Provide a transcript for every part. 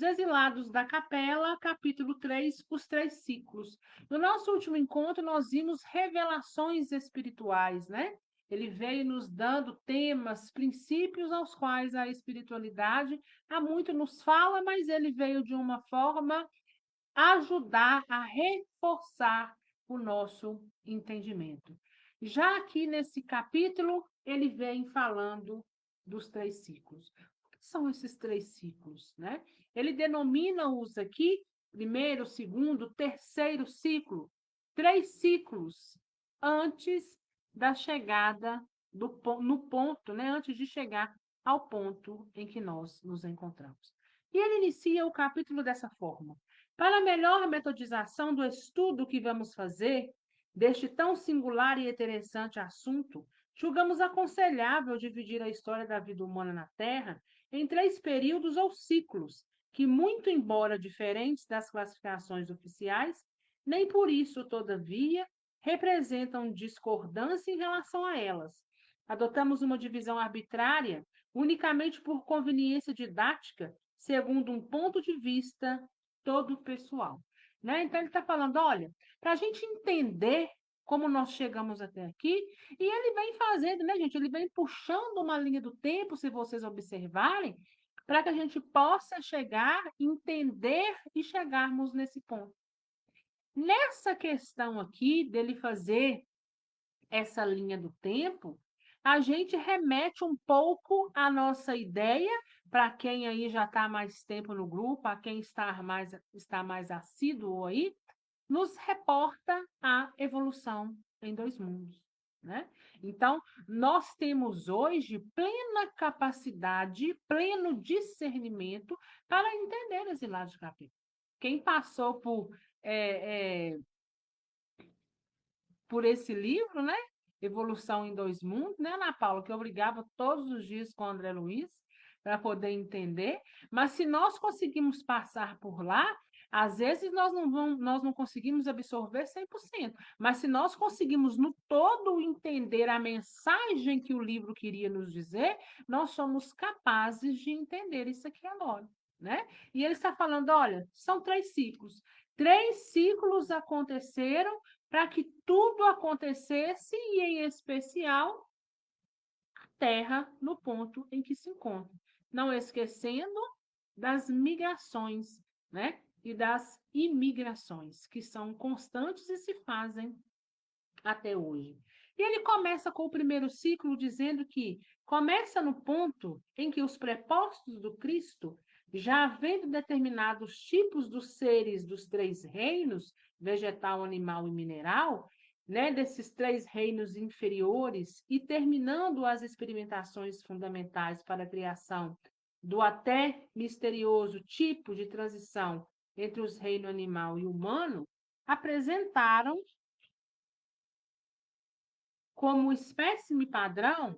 Exilados da Capela, capítulo 3, os três ciclos. No nosso último encontro, nós vimos revelações espirituais, né? Ele veio nos dando temas, princípios aos quais a espiritualidade há muito nos fala, mas ele veio de uma forma ajudar a reforçar o nosso entendimento. Já aqui nesse capítulo, ele vem falando dos três ciclos. O que são esses três ciclos, né? Ele denomina-os aqui, primeiro, segundo, terceiro ciclo, três ciclos antes da chegada no ponto, né? Antes de chegar ao ponto em que nós nos encontramos. E ele inicia o capítulo dessa forma: para a melhor metodização do estudo que vamos fazer deste tão singular e interessante assunto, julgamos aconselhável dividir a história da vida humana na Terra em três períodos ou ciclos, que, muito embora diferentes das classificações oficiais, nem por isso, todavia, representam discordância em relação a elas. Adotamos uma divisão arbitrária unicamente por conveniência didática, segundo um ponto de vista todo pessoal, né? Então ele está falando, olha, para a gente entender como nós chegamos até aqui, e ele vem fazendo, né, gente? Ele vem puxando uma linha do tempo, se vocês observarem, para que a gente possa chegar, entender e chegarmos nesse ponto. Nessa questão aqui dele fazer essa linha do tempo, a gente remete um pouco à nossa ideia, para quem aí já está mais tempo no grupo, a quem está mais assíduo aí, nos reporta a evolução em dois mundos, né? Então, nós temos hoje plena capacidade, pleno discernimento para entender esse lado de capítulo. Quem passou por esse livro, né? Evolução em Dois Mundos, né, Ana Paula, que eu brigava todos os dias com o André Luiz para poder entender, mas se nós conseguimos passar por lá, às vezes nós não conseguimos absorver 100%, mas se nós conseguimos no todo entender a mensagem que o livro queria nos dizer, nós somos capazes de entender isso aqui agora, né? E ele está falando, olha, são três ciclos aconteceram para que tudo acontecesse e, em especial, a Terra no ponto em que se encontra. Não esquecendo das migrações, né? E das imigrações, que são constantes e se fazem até hoje. E ele começa com o primeiro ciclo dizendo que começa no ponto em que os prepostos do Cristo, já havendo determinados tipos dos seres dos três reinos, vegetal, animal e mineral, né, desses três reinos inferiores, e terminando as experimentações fundamentais para a criação do até misterioso tipo de transição entre os reinos animal e humano, apresentaram como espécime padrão,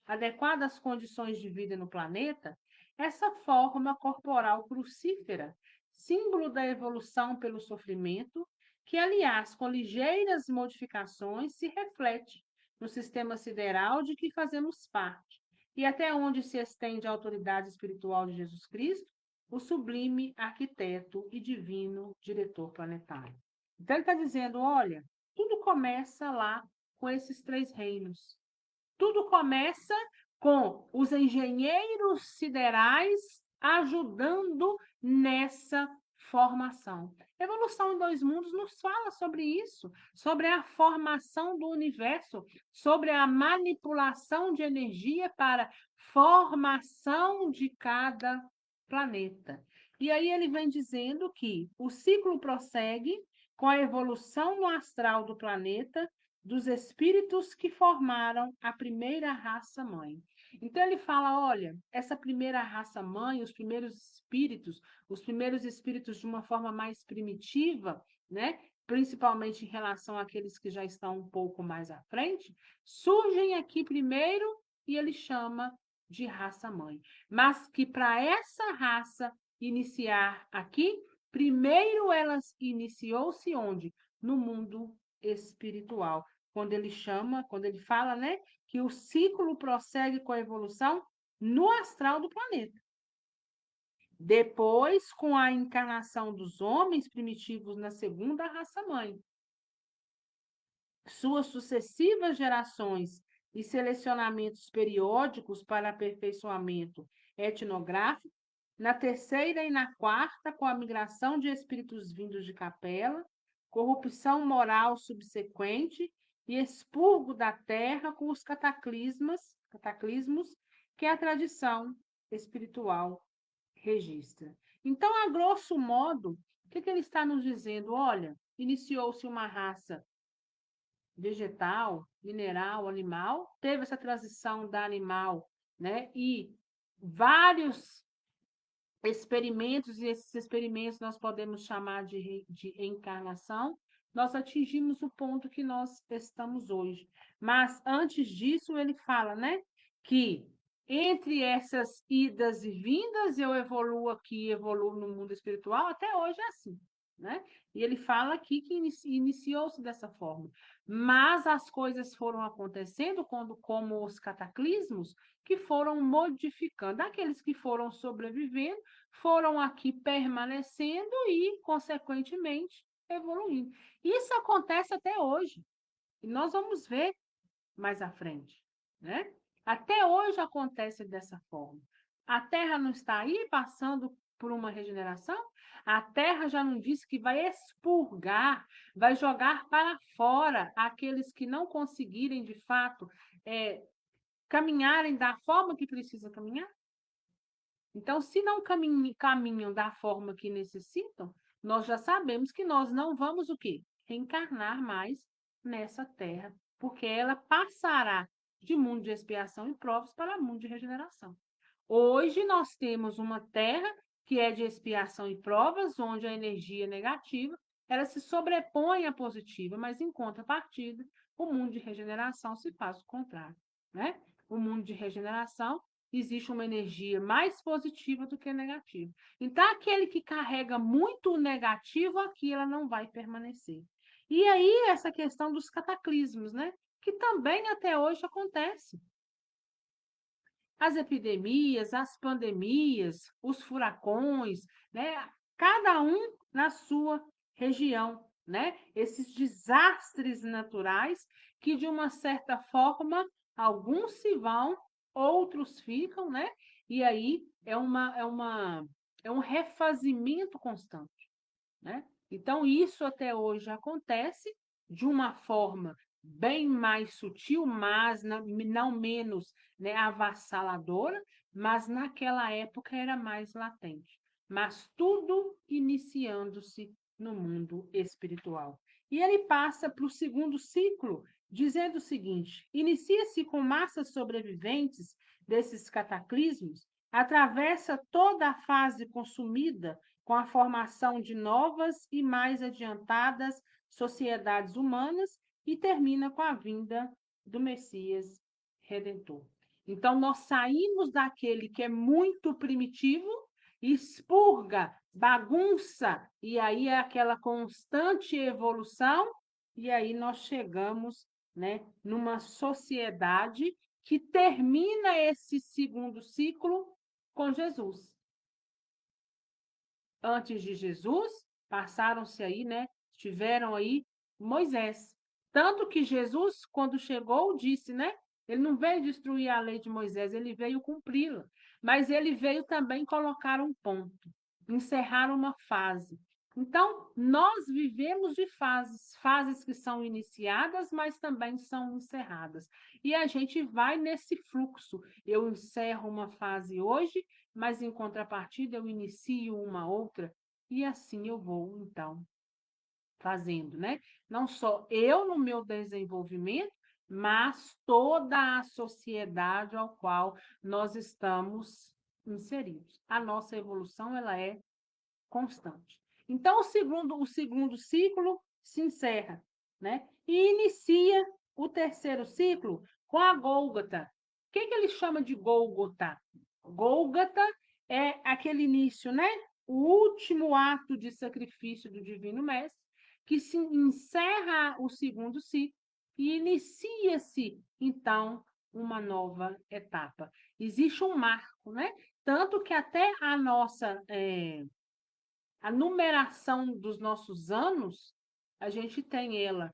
adequada às condições de vida no planeta, essa forma corporal crucífera, símbolo da evolução pelo sofrimento, que, aliás, com ligeiras modificações, se reflete no sistema sideral de que fazemos parte, e até onde se estende a autoridade espiritual de Jesus Cristo, o sublime arquiteto e divino diretor planetário. Então, ele está dizendo, olha, tudo começa lá com esses três reinos. Tudo começa com os engenheiros siderais ajudando nessa formação. Evolução em Dois Mundos nos fala sobre isso, sobre a formação do universo, sobre a manipulação de energia para formação de cada planeta. E aí ele vem dizendo que o ciclo prossegue com a evolução no astral do planeta dos espíritos que formaram a primeira raça-mãe. Então, ele fala, olha, essa primeira raça-mãe, os primeiros espíritos de uma forma mais primitiva, né? Principalmente em relação àqueles que já estão um pouco mais à frente, surgem aqui primeiro e ele chama de raça-mãe. Mas que para essa raça iniciar aqui, primeiro elas iniciou-se onde? No mundo espiritual, quando ele fala, né, que o ciclo prossegue com a evolução no astral do planeta. Depois, com a encarnação dos homens primitivos na segunda raça-mãe, suas sucessivas gerações e selecionamentos periódicos para aperfeiçoamento etnográfico, na terceira e na quarta, com a migração de espíritos vindos de Capela, corrupção moral subsequente e expurgo da terra com os cataclismos que a tradição espiritual registra. Então, a grosso modo, o que ele está nos dizendo? Olha, iniciou-se uma raça vegetal, mineral, animal, teve essa transição da animal, né? E vários experimentos, e esses experimentos nós podemos chamar de encarnação, nós atingimos o ponto que nós estamos hoje. Mas antes disso, ele fala, né, que entre essas idas e vindas, eu evoluo aqui, evoluo no mundo espiritual, até hoje é assim, né? E ele fala aqui que iniciou-se dessa forma. Mas as coisas foram acontecendo como os cataclismos, que foram modificando. Aqueles que foram sobrevivendo foram aqui permanecendo e, consequentemente, evoluindo. Isso acontece até hoje. E nós vamos ver mais à frente, né? Até hoje acontece dessa forma. A Terra não está aí passando por uma regeneração? A Terra já não disse que vai expurgar, vai jogar para fora aqueles que não conseguirem, de fato, caminharem da forma que precisa caminhar? Então, se não caminham da forma que necessitam, nós já sabemos que nós não vamos o quê? Reencarnar mais nessa terra, porque ela passará de mundo de expiação e provas para mundo de regeneração. Hoje nós temos uma terra que é de expiação e provas, onde a energia negativa ela se sobrepõe à positiva, mas em contrapartida, o mundo de regeneração se faz o contrário, né? O mundo de regeneração existe uma energia mais positiva do que negativa. Então, aquele que carrega muito o negativo, aqui ela não vai permanecer. E aí, essa questão dos cataclismos, né? Que também até hoje acontece. As epidemias, as pandemias, os furacões, né? Cada um na sua região, né? Esses desastres naturais que, de uma certa forma, alguns se vão, outros ficam, né? E aí é um refazimento constante, né? Então, isso até hoje acontece de uma forma bem mais sutil, mas não menos, né, avassaladora, mas naquela época era mais latente. Mas tudo iniciando-se no mundo espiritual. E ele passa para o segundo ciclo, dizendo o seguinte: inicia-se com massas sobreviventes desses cataclismos, atravessa toda a fase consumida com a formação de novas e mais adiantadas sociedades humanas e termina com a vinda do Messias Redentor. Então, nós saímos daquele que é muito primitivo, expurga, bagunça, e aí é aquela constante evolução, e aí nós chegamos, né, numa sociedade que termina esse segundo ciclo com Jesus. Antes de Jesus, passaram-se aí, né? Tiveram aí Moisés. Tanto que Jesus, quando chegou, disse, né? Ele não veio destruir a lei de Moisés, ele veio cumpri-la. Mas ele veio também colocar um ponto, encerrar uma fase. Então, nós vivemos de fases, fases que são iniciadas, mas também são encerradas. E a gente vai nesse fluxo. Eu encerro uma fase hoje, mas em contrapartida eu inicio uma outra e assim eu vou, então, fazendo, né? Não só eu no meu desenvolvimento, mas toda a sociedade ao qual nós estamos inseridos. A nossa evolução, ela é constante. Então, o segundo ciclo se encerra, né? E inicia o terceiro ciclo com a Gólgota. O que ele chama de Gólgota? Gólgota é aquele início, né? O último ato de sacrifício do Divino Mestre, que se encerra o segundo ciclo e inicia-se, então, uma nova etapa. Existe um marco, né? Tanto que até a numeração dos nossos anos, a gente tem ela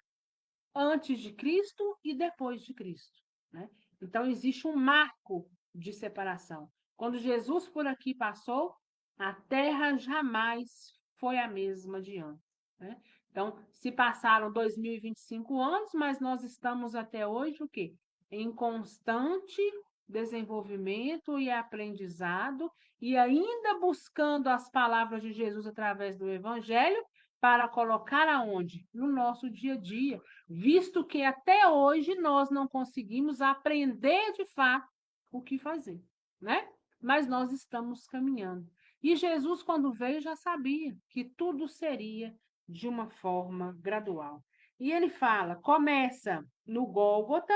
antes de Cristo e depois de Cristo, né? Então, existe um marco de separação. Quando Jesus por aqui passou, a terra jamais foi a mesma de antes, né? Então, se passaram 2025 anos, mas nós estamos até hoje o quê? Em constante desenvolvimento e aprendizado, e ainda buscando as palavras de Jesus através do Evangelho para colocar aonde? No nosso dia a dia, visto que até hoje nós não conseguimos aprender de fato o que fazer, né? Mas nós estamos caminhando. E Jesus, quando veio, já sabia que tudo seria de uma forma gradual. E ele fala, começa no Gólgota,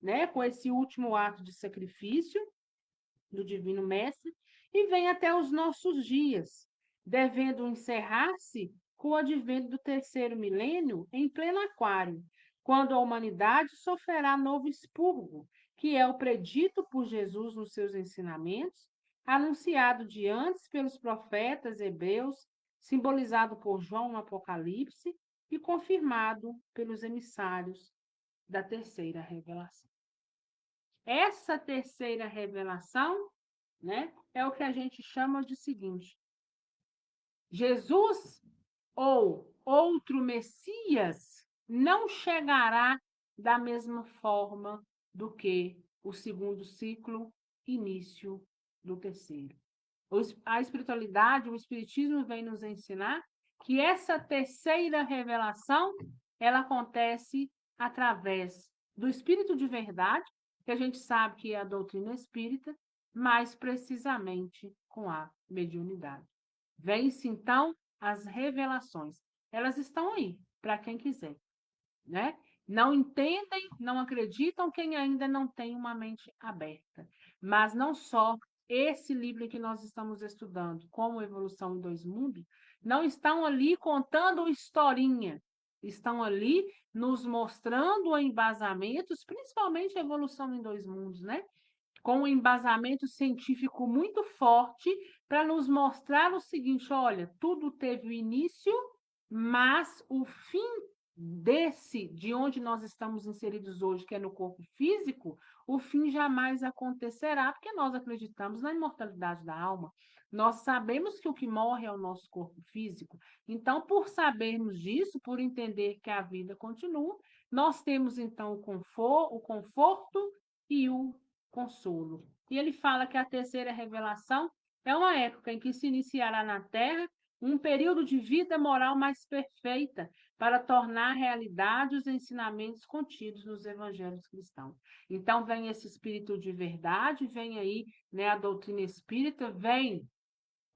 né, com esse último ato de sacrifício do Divino Mestre, e vem até os nossos dias, devendo encerrar-se com o advento do terceiro milênio em pleno aquário, quando a humanidade sofrerá novo expurgo, que é o predito por Jesus nos seus ensinamentos, anunciado de antes pelos profetas hebreus, simbolizado por João no Apocalipse e confirmado pelos emissários da terceira revelação. Essa terceira revelação, né, é o que a gente chama de seguinte: Jesus ou outro Messias não chegará da mesma forma do que o segundo ciclo, início do terceiro. A espiritualidade, o espiritismo vem nos ensinar que essa terceira revelação, ela acontece através do espírito de verdade, que a gente sabe que é a doutrina espírita, mais precisamente com a mediunidade. Vêm-se, então, as revelações. Elas estão aí, para quem quiser, né? Não entendem, não acreditam quem ainda não tem uma mente aberta. Mas não só esse livro que nós estamos estudando, como Evolução em Dois Mundos, não estão ali contando historinha, estão ali nos mostrando embasamentos, principalmente a Evolução em Dois Mundos, né? Com um embasamento científico muito forte para nos mostrar o seguinte: olha, tudo teve o início, mas o fim de onde nós estamos inseridos hoje, que é no corpo físico, o fim jamais acontecerá, porque nós acreditamos na imortalidade da alma. Nós sabemos que o que morre é o nosso corpo físico. Então, por sabermos disso, por entender que a vida continua, nós temos então o conforto e o consolo. E ele fala que a terceira revelação é uma época em que se iniciará na Terra um período de vida moral mais perfeita para tornar realidade os ensinamentos contidos nos evangelhos cristãos. Então, vem esse espírito de verdade, vem aí, né, a doutrina espírita, vem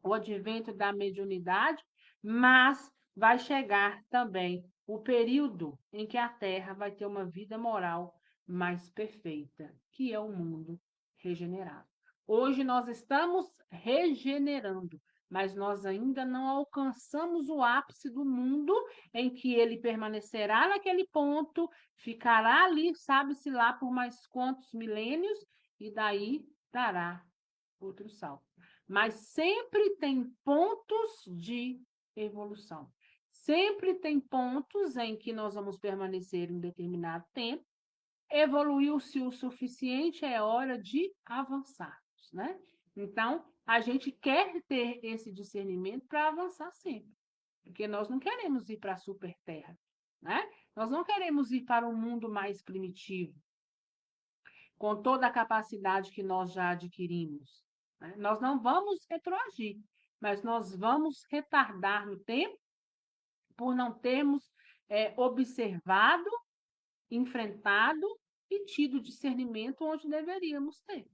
o advento da mediunidade, mas vai chegar também o período em que a Terra vai ter uma vida moral mais perfeita, que é o mundo regenerado. Hoje nós estamos regenerando, mas nós ainda não alcançamos o ápice do mundo em que ele permanecerá naquele ponto, ficará ali, sabe-se lá por mais quantos milênios, e daí dará outro salto. Mas sempre tem pontos de evolução. Sempre tem pontos em que nós vamos permanecer um determinado tempo. Evoluiu-se o suficiente, é hora de avançarmos, né? Então, a gente quer ter esse discernimento para avançar sempre, porque nós não queremos ir para a superterra, né? Nós não queremos ir para um mundo mais primitivo, com toda a capacidade que nós já adquirimos, né? Nós não vamos retroagir, mas nós vamos retardar no tempo por não termos observado, enfrentado e tido discernimento onde deveríamos ter,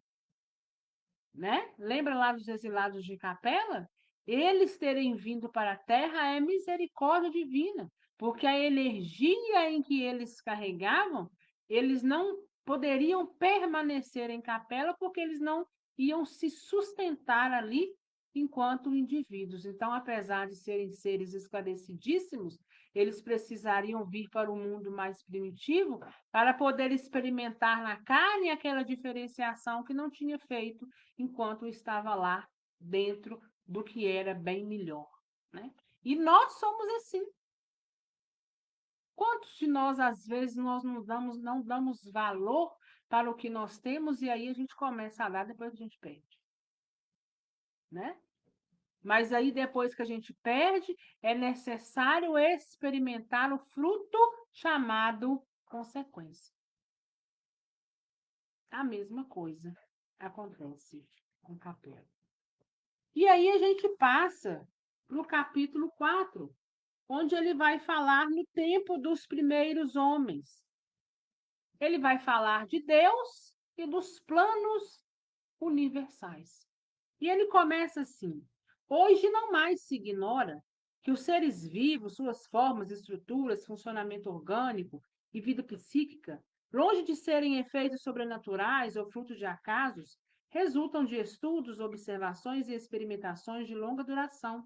né? Lembra lá dos exilados de Capela? Eles terem vindo para a Terra é misericórdia divina, porque a energia em que eles carregavam, eles não poderiam permanecer em Capela porque eles não iam se sustentar ali enquanto indivíduos. Então, apesar de serem seres esclarecidíssimos, eles precisariam vir para o mundo mais primitivo para poder experimentar na carne aquela diferenciação que não tinha feito enquanto estava lá dentro do que era bem melhor, né? E nós somos assim. Quantos de nós, às vezes, nós não damos valor para o que nós temos e aí a gente começa a dar, depois a gente perde, né? Mas aí, depois que a gente perde, é necessário experimentar o fruto chamado consequência. A mesma coisa acontece com Capela. E aí a gente passa para o capítulo 4, onde ele vai falar no tempo dos primeiros homens. Ele vai falar de Deus e dos planos universais. E ele começa assim: hoje não mais se ignora que os seres vivos, suas formas, estruturas, funcionamento orgânico e vida psíquica, longe de serem efeitos sobrenaturais ou frutos de acasos, resultam de estudos, observações e experimentações de longa duração,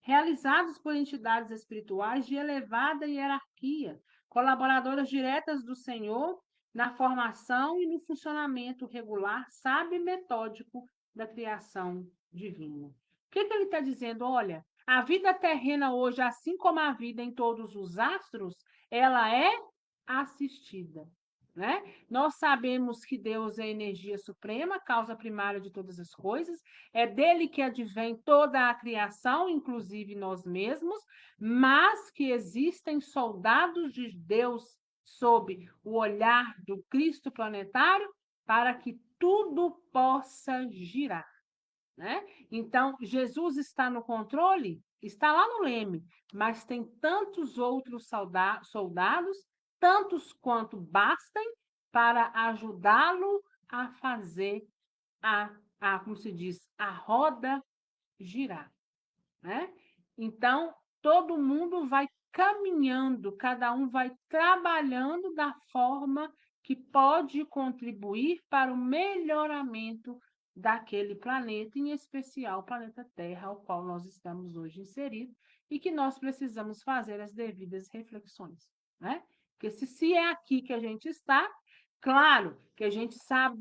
realizados por entidades espirituais de elevada hierarquia, colaboradoras diretas do Senhor na formação e no funcionamento regular, sábio e metódico da criação divina. O que ele está dizendo? Olha, a vida terrena hoje, assim como a vida em todos os astros, ela é assistida, né? Nós sabemos que Deus é a energia suprema, causa primária de todas as coisas, é dele que advém toda a criação, inclusive nós mesmos, mas que existem soldados de Deus sob o olhar do Cristo planetário para que tudo possa girar, né? Então, Jesus está no controle, está lá no leme, mas tem tantos outros soldados, tantos quanto bastem, para ajudá-lo a fazer como se diz, a roda girar, né? Então, todo mundo vai caminhando, cada um vai trabalhando da forma que pode contribuir para o melhoramento daquele planeta, em especial o planeta Terra, ao qual nós estamos hoje inseridos, e que nós precisamos fazer as devidas reflexões, né? Porque se é aqui que a gente está, claro que a gente sabe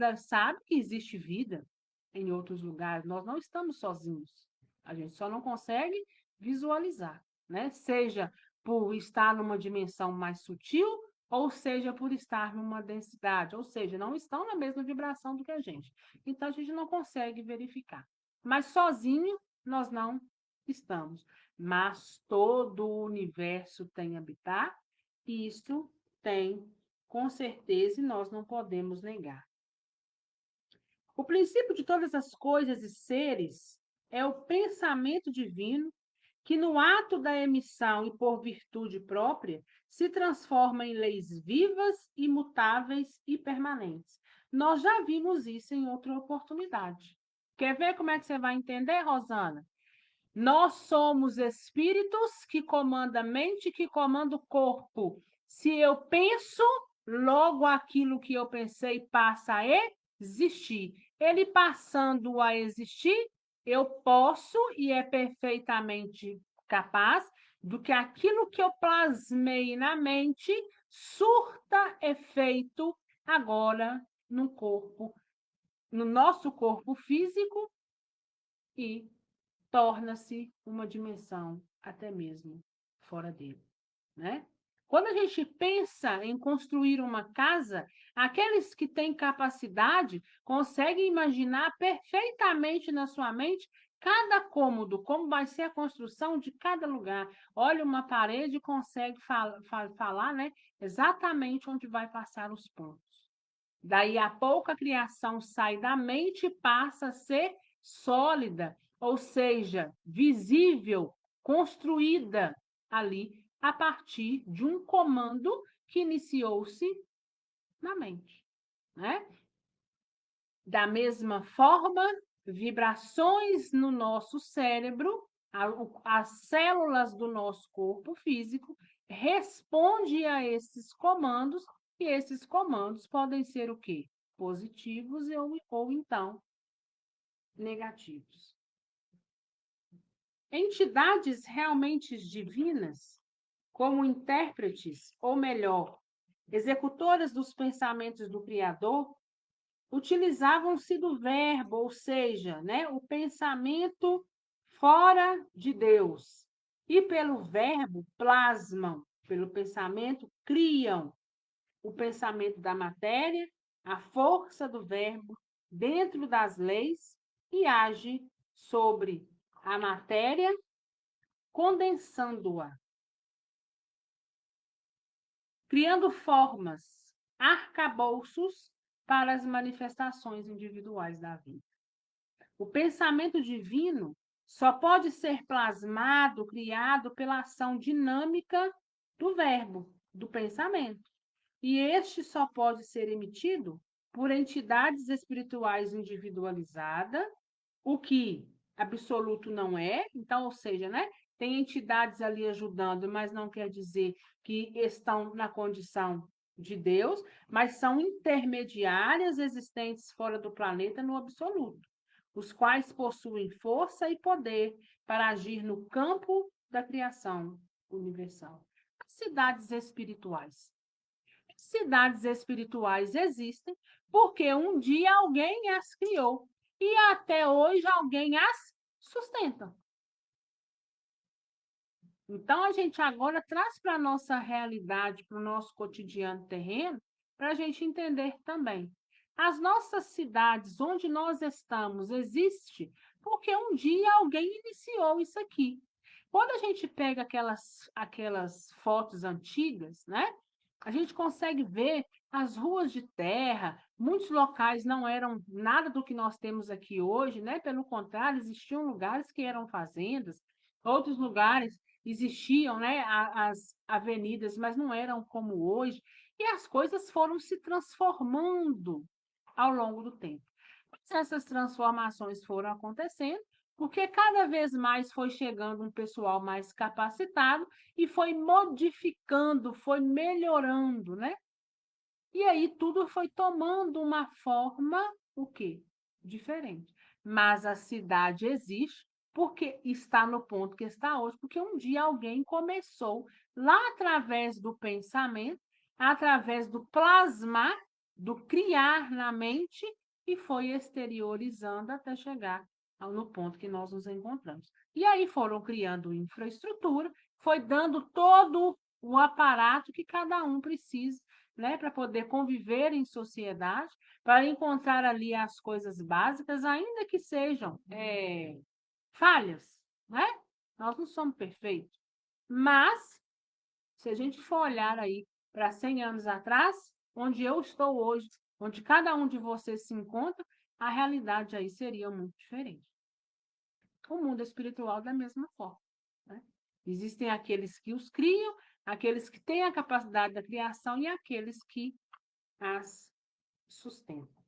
que existe vida em outros lugares, nós não estamos sozinhos, a gente só não consegue visualizar, né? Seja por estar numa dimensão mais sutil, ou seja por estar numa densidade, ou seja, não estão na mesma vibração do que a gente. Então, a gente não consegue verificar. Mas sozinho, nós não estamos. Mas todo o universo tem habitat, e isso tem, com certeza, e nós não podemos negar. O princípio de todas as coisas e seres é o pensamento divino que, no ato da emissão e por virtude própria, se transforma em leis vivas, imutáveis e permanentes. Nós já vimos isso em outra oportunidade. Quer ver como é que você vai entender, Rosana? Nós somos espíritos que comandam a mente, que comandam o corpo. Se eu penso, logo aquilo que eu pensei passa a existir. Ele passando a existir, eu posso e é perfeitamente capaz do que aquilo que eu plasmei na mente surta efeito agora no corpo, no nosso corpo físico e torna-se uma dimensão até mesmo fora dele, né? Quando a gente pensa em construir uma casa, aqueles que têm capacidade conseguem imaginar perfeitamente na sua mente cada cômodo, como vai ser a construção de cada lugar. Olha uma parede e consegue falar, né, exatamente onde vai passar os pontos. Daí a pouco a criação sai da mente e passa a ser sólida, ou seja, visível, construída ali a partir de um comando que iniciou-se na mente, né? Da mesma forma, vibrações no nosso cérebro, as células do nosso corpo físico respondem a esses comandos, e esses comandos podem ser o quê? Positivos ou então negativos. Entidades realmente divinas como intérpretes, ou melhor, executoras dos pensamentos do Criador, utilizavam-se do verbo, ou seja, né, o pensamento fora de Deus. E pelo verbo plasmam, pelo pensamento criam o pensamento da matéria, a força do verbo dentro das leis e age sobre a matéria, condensando-a, criando formas, arcabouços para as manifestações individuais da vida. O pensamento divino só pode ser plasmado, criado pela ação dinâmica do verbo, do pensamento. E este só pode ser emitido por entidades espirituais individualizadas, o que absoluto não é, então, ou seja, né, tem entidades ali ajudando, mas não quer dizer que estão na condição de Deus, mas são intermediárias existentes fora do planeta no absoluto, os quais possuem força e poder para agir no campo da criação universal. As cidades espirituais. Cidades espirituais existem porque um dia alguém as criou e até hoje alguém as sustenta. Então, a gente agora traz para a nossa realidade, para o nosso cotidiano terreno, para a gente entender também. As nossas cidades, onde nós estamos, existe porque um dia alguém iniciou isso aqui. Quando a gente pega aquelas fotos antigas, né? A gente consegue ver as ruas de terra, muitos locais não eram nada do que nós temos aqui hoje, né? Pelo contrário, existiam lugares que eram fazendas, outros lugares existiam, né, as avenidas, mas não eram como hoje, e as coisas foram se transformando ao longo do tempo. Mas essas transformações foram acontecendo porque cada vez mais foi chegando um pessoal mais capacitado e foi modificando, foi melhorando, né? E aí tudo foi tomando uma forma, o quê? Diferente. Mas a cidade existe porque está no ponto que está hoje, porque um dia alguém começou lá através do pensamento, através do plasmar, do criar na mente e foi exteriorizando até chegar no ponto que nós nos encontramos. E aí foram criando infraestrutura, foi dando todo o aparato que cada um precisa, né, para poder conviver em sociedade, para encontrar ali as coisas básicas, ainda que sejam falhas, né? Nós não somos perfeitos. Mas, se a gente for olhar aí para 100 anos atrás, onde eu estou hoje, onde cada um de vocês se encontra, a realidade aí seria muito diferente. O mundo espiritual da mesma forma, né? Existem aqueles que os criam, aqueles que têm a capacidade da criação e aqueles que as sustentam.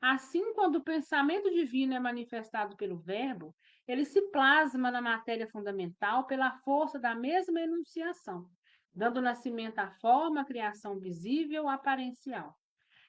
Assim, quando o pensamento divino é manifestado pelo Verbo, ele se plasma na matéria fundamental pela força da mesma enunciação, dando nascimento à forma, à criação visível, aparencial.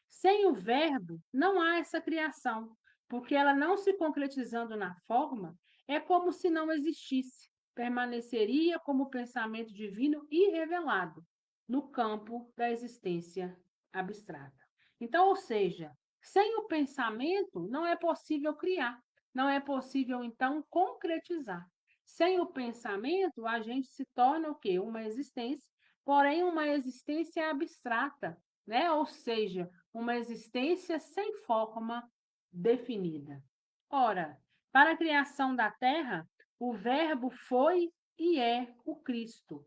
Sem o Verbo, não há essa criação, porque ela não se concretizando na forma, é como se não existisse, permaneceria como pensamento divino irrevelado no campo da existência abstrata. Então, ou seja, sem o pensamento não é possível criar, não é possível então concretizar. Sem o pensamento, a gente se torna o quê? Uma existência, porém uma existência abstrata, né? Ou seja, uma existência sem forma definida. Ora, para a criação da terra, o Verbo foi e é o Cristo.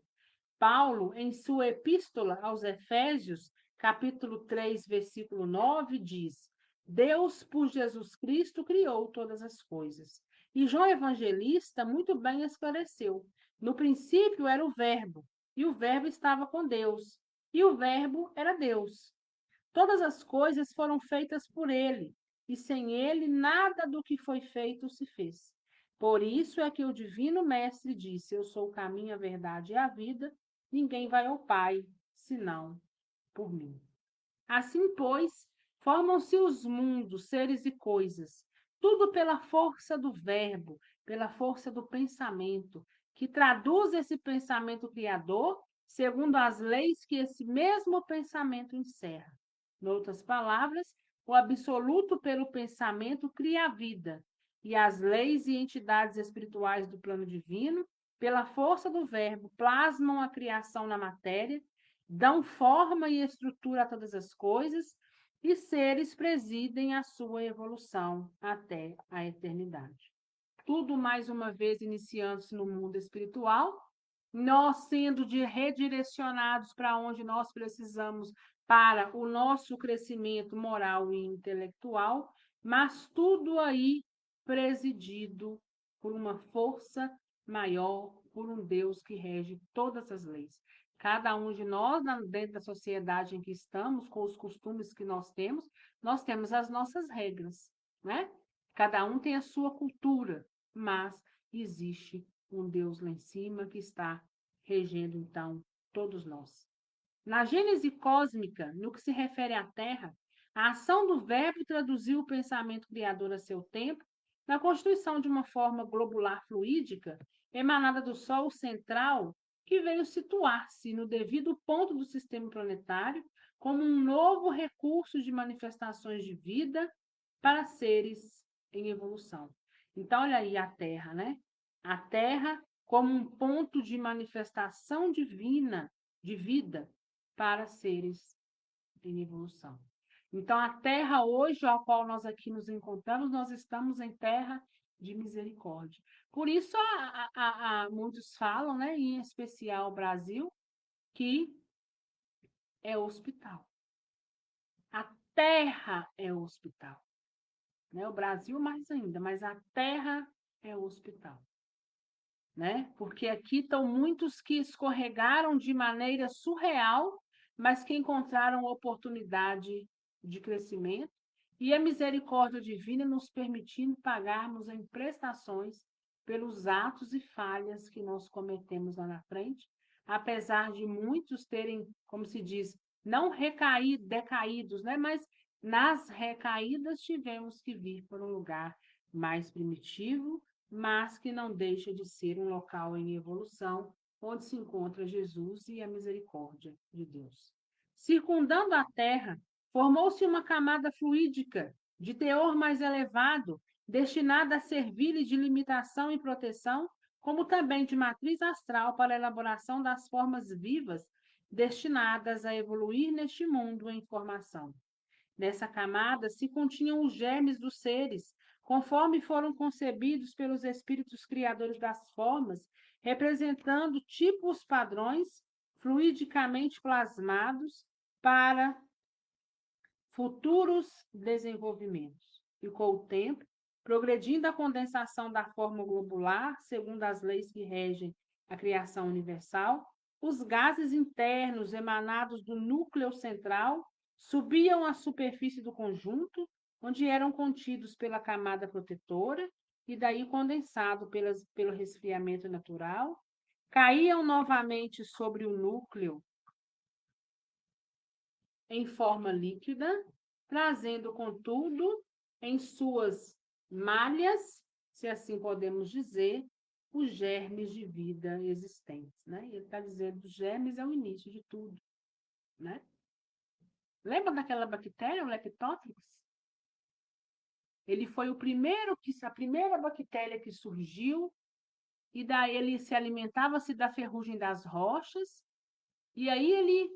Paulo, em sua epístola aos Efésios, capítulo 3, versículo 9, diz: Deus, por Jesus Cristo, criou todas as coisas. E João Evangelista muito bem esclareceu: no princípio era o Verbo, e o Verbo estava com Deus, e o Verbo era Deus. Todas as coisas foram feitas por ele, e sem ele nada do que foi feito se fez. Por isso é que o Divino Mestre disse: Eu sou o caminho, a verdade e a vida, ninguém vai ao Pai senão por mim. Assim, pois, formam-se os mundos, seres e coisas, tudo pela força do verbo, pela força do pensamento, que traduz esse pensamento criador segundo as leis que esse mesmo pensamento encerra. Em outras palavras, o absoluto pelo pensamento cria a vida, e as leis e entidades espirituais do plano divino, pela força do verbo, plasmam a criação na matéria, dão forma e estrutura a todas as coisas, e seres presidem a sua evolução até a eternidade. Tudo, mais uma vez, iniciando-se no mundo espiritual, nós sendo redirecionados para onde nós precisamos para o nosso crescimento moral e intelectual, mas tudo aí presidido por uma força maior, por um Deus que rege todas as leis. Cada um de nós, dentro da sociedade em que estamos, com os costumes que nós temos as nossas regras, né? Cada um tem a sua cultura, mas existe um Deus lá em cima que está regendo, então, todos nós. Na Gênese cósmica, no que se refere à Terra, a ação do Verbo traduziu o pensamento criador a seu tempo na constituição de uma forma globular fluídica emanada do Sol central, que veio situar-se no devido ponto do sistema planetário como um novo recurso de manifestações de vida para seres em evolução. Então, olha aí a Terra, né? A Terra como um ponto de manifestação divina, de vida, para seres em evolução. Então, a Terra hoje, ao qual nós aqui nos encontramos, nós estamos em terra de misericórdia. Por isso, muitos falam, né, em especial o Brasil, que é hospital. A Terra é o hospital. Né? O Brasil mais ainda, mas a Terra é o hospital. Né? Porque aqui estão muitos que escorregaram de maneira surreal, mas que encontraram oportunidade de crescimento e a misericórdia divina nos permitindo pagarmos em prestações pelos atos e falhas que nós cometemos lá na frente, apesar de muitos terem, como se diz, não recaído, decaídos, né? Mas nas recaídas tivemos que vir para um lugar mais primitivo, mas que não deixa de ser um local em evolução, onde se encontra Jesus e a misericórdia de Deus. Circundando a Terra, formou-se uma camada fluídica, de teor mais elevado, destinada a servir-lhe de limitação e proteção, como também de matriz astral para a elaboração das formas vivas destinadas a evoluir neste mundo em formação. Nessa camada se continham os germes dos seres, conforme foram concebidos pelos espíritos criadores das formas, representando tipos padrões fluidicamente plasmados para futuros desenvolvimentos. E com o tempo, progredindo a condensação da forma globular, segundo as leis que regem a criação universal, os gases internos emanados do núcleo central subiam à superfície do conjunto, onde eram contidos pela camada protetora e daí condensado pelo resfriamento natural, caíam novamente sobre o núcleo em forma líquida, trazendo, contudo, em suas malhas, se assim podemos dizer, os germes de vida existentes. Né? Ele está dizendo que os germes é o início de tudo. Né? Lembra daquela bactéria, o Leptotrix? Ele foi a primeira bactéria que surgiu, e daí ele se alimentava-se da ferrugem das rochas, e aí ele,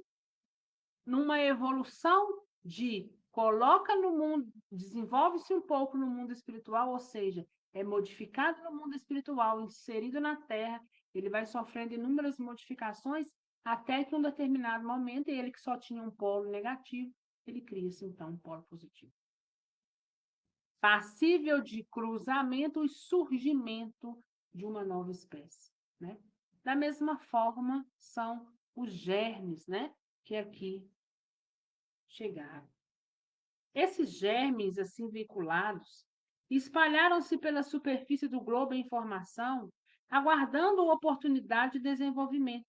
numa evolução de coloca no mundo, desenvolve-se um pouco no mundo espiritual, ou seja, é modificado no mundo espiritual, inserido na Terra, ele vai sofrendo inúmeras modificações, até que em um determinado momento, ele que só tinha um polo negativo, ele cria-se então um polo positivo. Passível de cruzamento e surgimento de uma nova espécie, né? Da mesma forma, são os germes, né, que aqui chegaram. Esses germes, assim veiculados, espalharam-se pela superfície do globo em formação, aguardando oportunidade de desenvolvimento.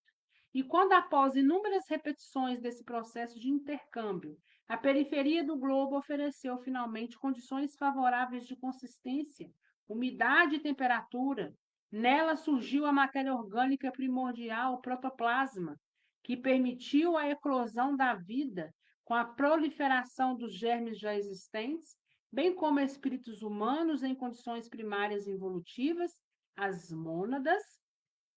E quando, após inúmeras repetições desse processo de intercâmbio, a periferia do globo ofereceu finalmente condições favoráveis de consistência, umidade e temperatura, nela surgiu a matéria orgânica primordial, o protoplasma, que permitiu a eclosão da vida com a proliferação dos germes já existentes, bem como espíritos humanos em condições primárias evolutivas, as mônadas,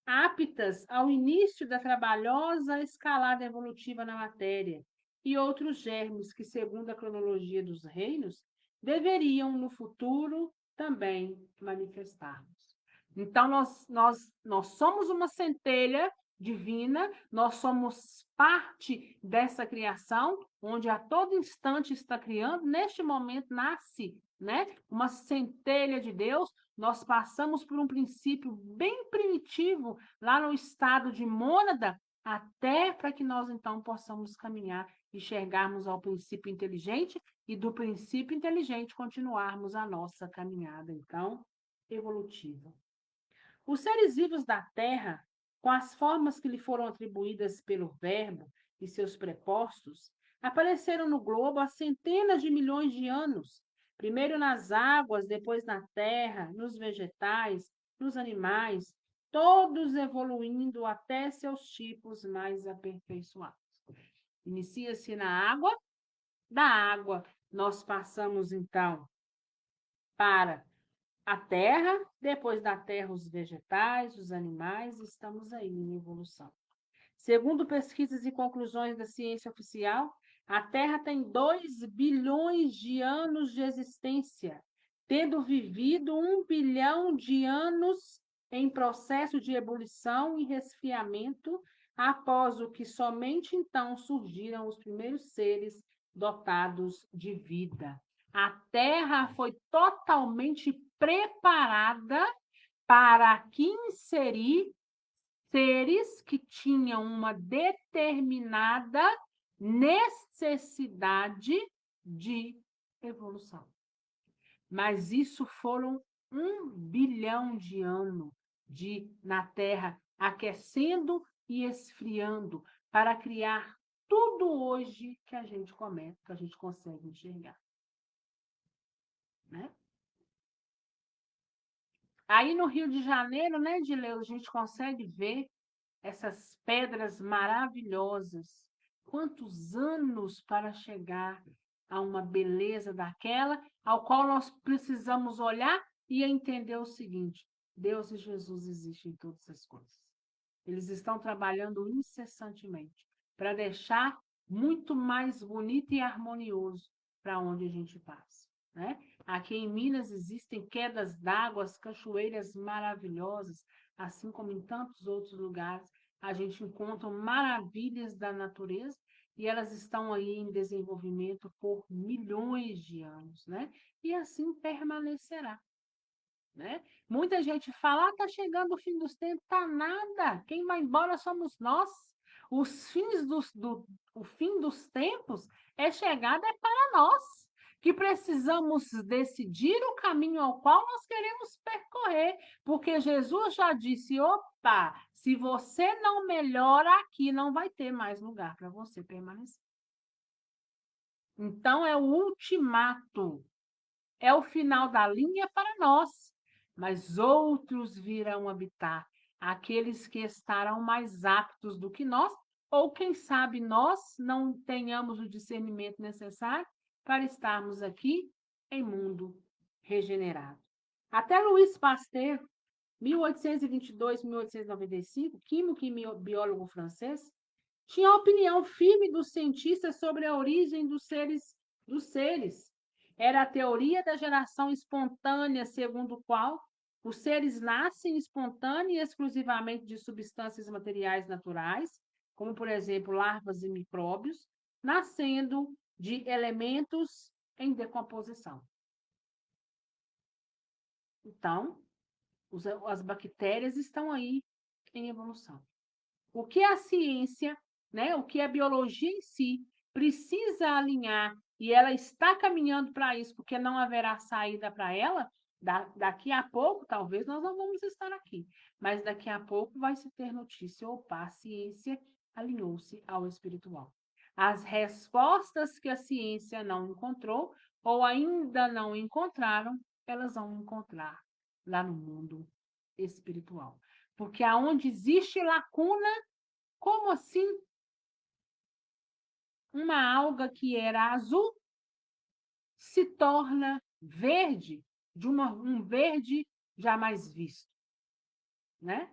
aptas ao início da trabalhosa escalada evolutiva na matéria, e outros germes que, segundo a cronologia dos reinos, deveriam, no futuro, também manifestar-nos. Então, nós somos uma centelha divina, nós somos parte dessa criação, onde a todo instante está criando, neste momento nasce, né, uma centelha de Deus. Nós passamos por um princípio bem primitivo, lá no estado de mônada, até para que nós, então, possamos caminhar e chegarmos ao princípio inteligente e do princípio inteligente continuarmos a nossa caminhada, então, evolutiva. Os seres vivos da Terra, com as formas que lhe foram atribuídas pelo Verbo e seus prepostos, apareceram no globo há centenas de milhões de anos, primeiro nas águas, depois na terra, nos vegetais, nos animais, todos evoluindo até seus tipos mais aperfeiçoados. Inicia-se na água, da água nós passamos então para a terra, depois da terra os vegetais, os animais, estamos aí em evolução. Segundo pesquisas e conclusões da ciência oficial, a Terra tem 2 bilhões de anos de existência, tendo vivido 1 bilhão de anos em processo de ebulição e resfriamento, após o que somente então surgiram os primeiros seres dotados de vida. A Terra foi totalmente preparada para aqui inserir seres que tinham uma determinada necessidade de evolução. Mas isso foram 1 bilhão de anos na Terra, aquecendo e esfriando para criar tudo hoje que a gente comete, que a gente consegue enxergar. Né? Aí no Rio de Janeiro, né, Dileu, a gente consegue ver essas pedras maravilhosas. Quantos anos para chegar a uma beleza daquela, ao qual nós precisamos olhar e entender o seguinte: Deus e Jesus existem em todas as coisas. Eles estão trabalhando incessantemente para deixar muito mais bonito e harmonioso para onde a gente passa. Né? Aqui em Minas existem quedas d'água, cachoeiras maravilhosas, assim como em tantos outros lugares a gente encontra maravilhas da natureza e elas estão aí em desenvolvimento por milhões de anos, né? E assim permanecerá. Né? Muita gente fala, tá chegando o fim dos tempos, tá nada, quem vai embora somos nós. O fim dos tempos é chegada para nós, que precisamos decidir o caminho ao qual nós queremos percorrer, porque Jesus já disse, opa, se você não melhora aqui, não vai ter mais lugar para você permanecer. Então, é o ultimato, é o final da linha para nós, mas outros virão habitar, aqueles que estarão mais aptos do que nós, ou quem sabe nós não tenhamos o discernimento necessário para estarmos aqui em mundo regenerado. Até Louis Pasteur, 1822-1895, químico e biólogo francês, tinha a opinião firme dos cientistas sobre a origem dos seres. Era a teoria da geração espontânea, segundo a qual os seres nascem espontânea e exclusivamente de substâncias materiais naturais, como, por exemplo, larvas e micróbios, nascendo de elementos em decomposição. Então, as bactérias estão aí em evolução. O que a ciência, né, o que a biologia em si precisa alinhar, e ela está caminhando para isso, porque não haverá saída para ela, daqui a pouco, talvez nós não vamos estar aqui, mas daqui a pouco vai se ter notícia, opa, a ciência alinhou-se ao espiritual. As respostas que a ciência não encontrou, ou ainda não encontraram, elas vão encontrar lá no mundo espiritual. Porque aonde existe lacuna, como assim uma alga que era azul se torna verde, de um verde jamais visto, né?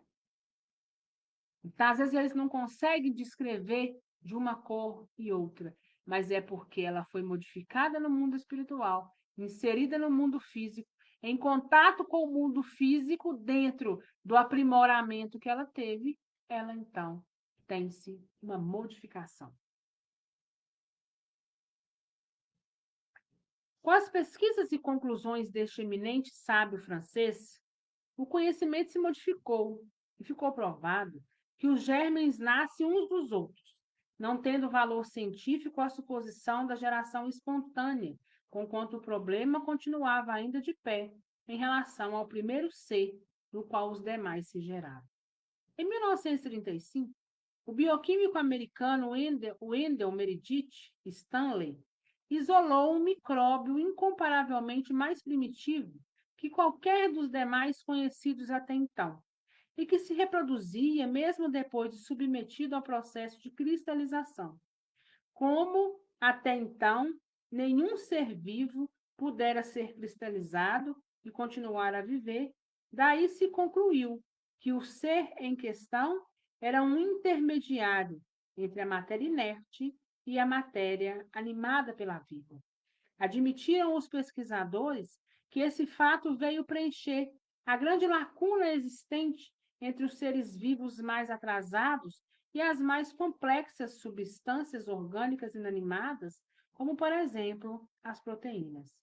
Então, às vezes, eles não conseguem descrever de uma cor e outra, mas é porque ela foi modificada no mundo espiritual, inserida no mundo físico, em contato com o mundo físico, dentro do aprimoramento que ela teve, ela então tem-se uma modificação. Com as pesquisas e conclusões deste eminente sábio francês, o conhecimento se modificou e ficou provado que os germens nascem uns dos outros, não tendo valor científico a suposição da geração espontânea, conquanto o problema continuava ainda de pé em relação ao primeiro ser no qual os demais se geraram. Em 1935, o bioquímico americano Wendell Meredith Stanley isolou um micróbio incomparavelmente mais primitivo que qualquer dos demais conhecidos até então, e que se reproduzia mesmo depois de submetido ao processo de cristalização. Como, até então, nenhum ser vivo pudera ser cristalizado e continuar a viver, daí se concluiu que o ser em questão era um intermediário entre a matéria inerte e a matéria animada pela vida. Admitiram os pesquisadores que esse fato veio preencher a grande lacuna existente entre os seres vivos mais atrasados e as mais complexas substâncias orgânicas inanimadas, como, por exemplo, as proteínas.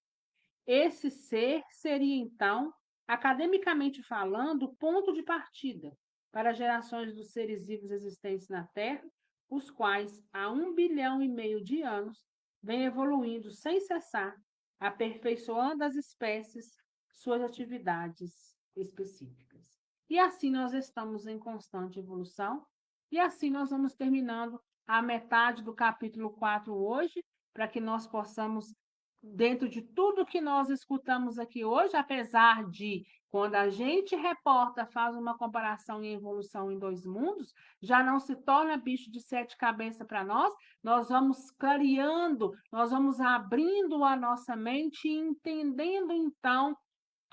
Esse ser seria, então, academicamente falando, o ponto de partida para gerações dos seres vivos existentes na Terra, os quais, há 1,5 bilhão de anos, vêm evoluindo sem cessar, aperfeiçoando as espécies, suas atividades específicas. E assim nós estamos em constante evolução, e assim nós vamos terminando a metade do capítulo 4 hoje, para que nós possamos, dentro de tudo que nós escutamos aqui hoje, apesar de, quando a gente reporta, faz uma comparação em evolução em dois mundos, já não se torna bicho de sete cabeças para nós, nós vamos clareando, nós vamos abrindo a nossa mente e entendendo, então,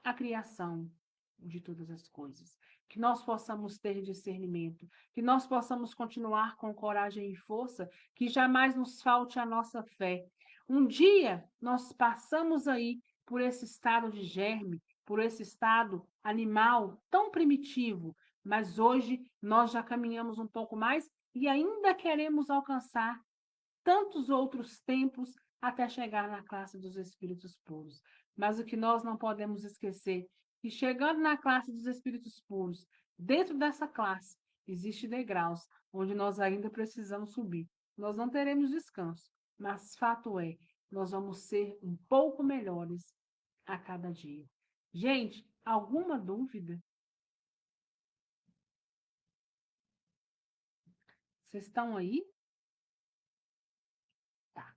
a criação de todas as coisas. Que nós possamos ter discernimento, que nós possamos continuar com coragem e força, que jamais nos falte a nossa fé. Um dia nós passamos aí por esse estado de germe, por esse estado animal tão primitivo, mas hoje nós já caminhamos um pouco mais e ainda queremos alcançar tantos outros tempos até chegar na classe dos espíritos puros. Mas o que nós não podemos esquecer, que chegando na classe dos espíritos puros, dentro dessa classe, existem degraus onde nós ainda precisamos subir. Nós não teremos descanso, mas fato é, nós vamos ser um pouco melhores a cada dia. Gente, alguma dúvida? Vocês estão aí? Tá.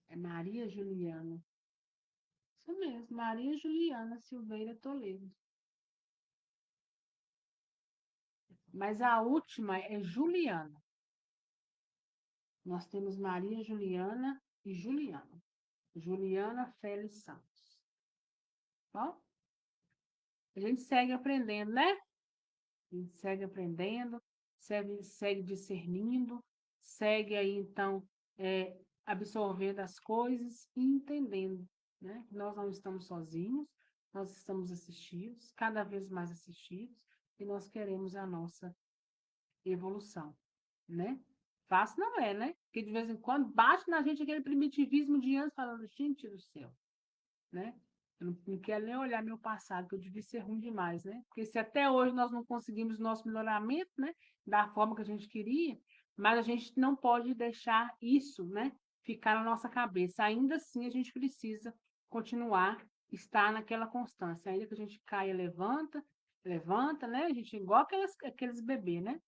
É Maria Juliana. Isso mesmo, Maria Juliana Silveira Toledo. Mas a última é Juliana. Nós temos Maria Juliana e Juliana. Juliana Félix Santos. Bom, a gente segue aprendendo, né? A gente segue aprendendo, segue discernindo, segue aí, então, absorvendo as coisas e entendendo, né? Que nós não estamos sozinhos, nós estamos assistidos, cada vez mais assistidos, e nós queremos a nossa evolução, né? Fácil não é, né? Porque de vez em quando bate na gente aquele primitivismo de antes, falando, gente do céu, né? Eu não quero nem olhar meu passado, que eu devia ser ruim demais, né? Porque se até hoje nós não conseguimos nosso melhoramento, né? Da forma que a gente queria, mas a gente não pode deixar isso, né? Ficar na nossa cabeça. Ainda assim, a gente precisa continuar, estar naquela constância. Ainda que a gente caia, levanta, levanta, né? A gente igual aqueles bebês, né?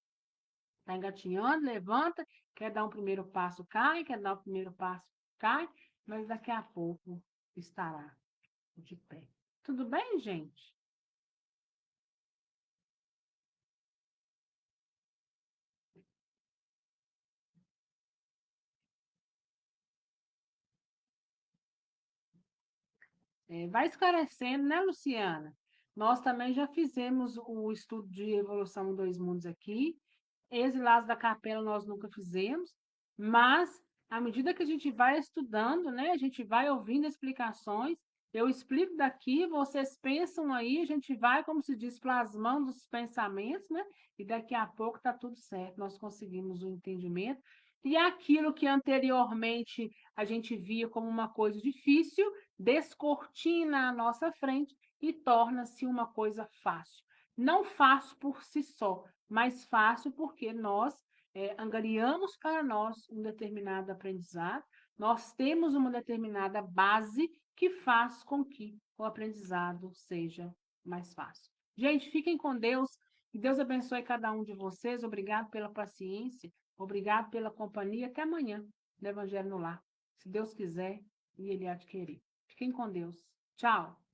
Está engatinhando, levanta, quer dar um primeiro passo, cai, quer dar o primeiro passo, cai, mas daqui a pouco estará de pé. Tudo bem, gente? vai esclarecendo, né, Luciana? Nós também já fizemos o estudo de Evolução em Dois Mundos aqui. Exilados da Capela nós nunca fizemos, mas à medida que a gente vai estudando, né, a gente vai ouvindo explicações, eu explico daqui, vocês pensam aí, a gente vai, como se diz, plasmando os pensamentos, né? E daqui a pouco está tudo certo, nós conseguimos o entendimento. E aquilo que anteriormente a gente via como uma coisa difícil, descortina à nossa frente e torna-se uma coisa fácil. Não fácil por si só, mais fácil porque nós angariamos para nós um determinado aprendizado, nós temos uma determinada base que faz com que o aprendizado seja mais fácil. Gente, fiquem com Deus, que Deus abençoe cada um de vocês, obrigado pela paciência, obrigado pela companhia, até amanhã no Evangelho no Lar, se Deus quiser e Ele adquirir. Fiquem com Deus. Tchau.